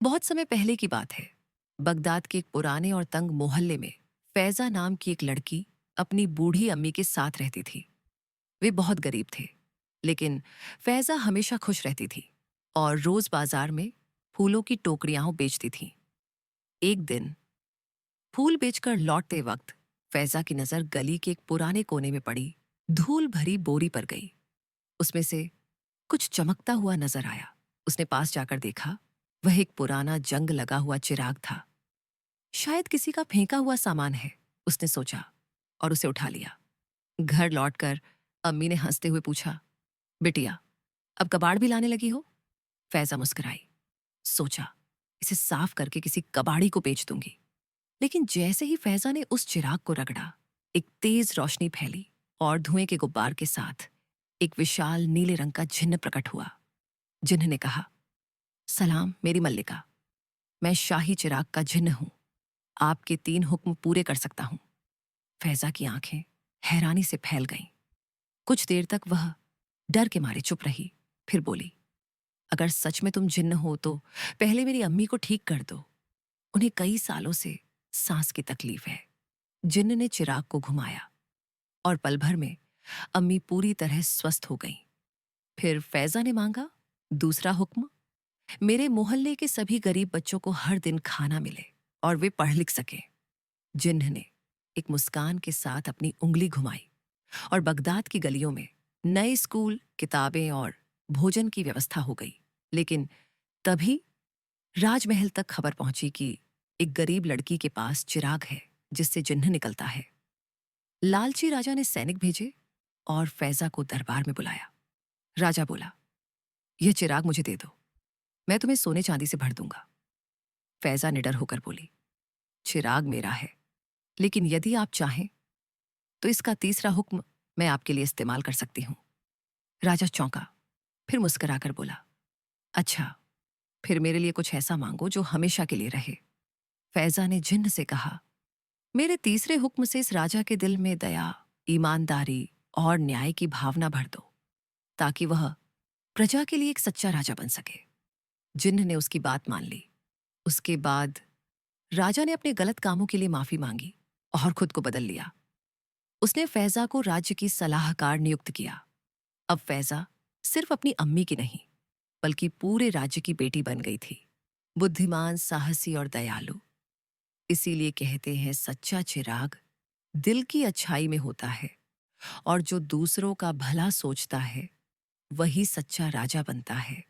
बहुत समय पहले की बात है। बगदाद के एक पुराने और तंग मोहल्ले में फैजा नाम की एक लड़की अपनी बूढ़ी अम्मी के साथ रहती थी। वे बहुत गरीब थे, लेकिन फैजा हमेशा खुश रहती थी और रोज बाजार में फूलों की टोकरियां बेचती थी। एक दिन फूल बेचकर लौटते वक्त फैजा की नजर गली के एक पुराने कोने में पड़ी धूल भरी बोरी पर गई। उसमें से कुछ चमकता हुआ नजर आया। उसने पास जाकर देखा, वह एक पुराना जंग लगा हुआ चिराग था। शायद किसी का फेंका हुआ सामान है, उसने सोचा और उसे उठा लिया। घर लौटकर अम्मी ने हंसते हुए पूछा, बिटिया, अब कबाड़ भी लाने लगी हो? फैजा मुस्कुराई। सोचा, इसे साफ करके किसी कबाड़ी को बेच दूंगी। लेकिन जैसे ही फैजा ने उस चिराग को रगड़ा, एक तेज रोशनी फैली और धुएं के गुब्बार के साथ एक विशाल नीले रंग का जिन्न प्रकट हुआ। जिन्न ने कहा, सलाम मेरी मल्लिका, मैं शाही चिराग का जिन्न हूं। आपके 3 हुक्म पूरे कर सकता हूं। फैजा की आंखें हैरानी से फैल गईं। कुछ देर तक वह डर के मारे चुप रही, फिर बोली, अगर सच में तुम जिन्न हो तो पहले मेरी अम्मी को ठीक कर दो। उन्हें कई सालों से सांस की तकलीफ है। जिन्न ने चिराग को घुमाया और पल भर में अम्मी पूरी तरह स्वस्थ हो गईं। फिर फैजा ने मांगा दूसरा हुक्म, मेरे मोहल्ले के सभी गरीब बच्चों को हर दिन खाना मिले और वे पढ़ लिख सकें। जिन्न ने एक मुस्कान के साथ अपनी उंगली घुमाई और बगदाद की गलियों में नए स्कूल, किताबें और भोजन की व्यवस्था हो गई। लेकिन तभी राजमहल तक खबर पहुंची कि एक गरीब लड़की के पास चिराग है जिससे जिन्न निकलता है। लालची राजा ने सैनिक भेजे और फैजा को दरबार में बुलाया। राजा बोला, यह चिराग मुझे दे दो, मैं तुम्हें सोने चांदी से भर दूंगा। फैजा निडर होकर बोली, चिराग मेरा है, लेकिन यदि आप चाहें तो इसका तीसरा हुक्म मैं आपके लिए इस्तेमाल कर सकती हूं। राजा चौंका, फिर मुस्कुराकर बोला, अच्छा, फिर मेरे लिए कुछ ऐसा मांगो जो हमेशा के लिए रहे। फैजा ने जिन्न से कहा, मेरे तीसरे हुक्म से इस राजा के दिल में दया, ईमानदारी और न्याय की भावना भर दो, ताकि वह प्रजा के लिए एक सच्चा राजा बन सके। जिन्न ने उसकी बात मान ली। उसके बाद राजा ने अपने गलत कामों के लिए माफी मांगी और खुद को बदल लिया। उसने फैजा को राज्य की सलाहकार नियुक्त किया। अब फैजा सिर्फ अपनी अम्मी की नहीं, बल्कि पूरे राज्य की बेटी बन गई थी। बुद्धिमान, साहसी और दयालु। इसीलिए कहते हैं, सच्चा चिराग दिल की अच्छाई में होता है और जो दूसरों का भला सोचता है वही सच्चा राजा बनता है।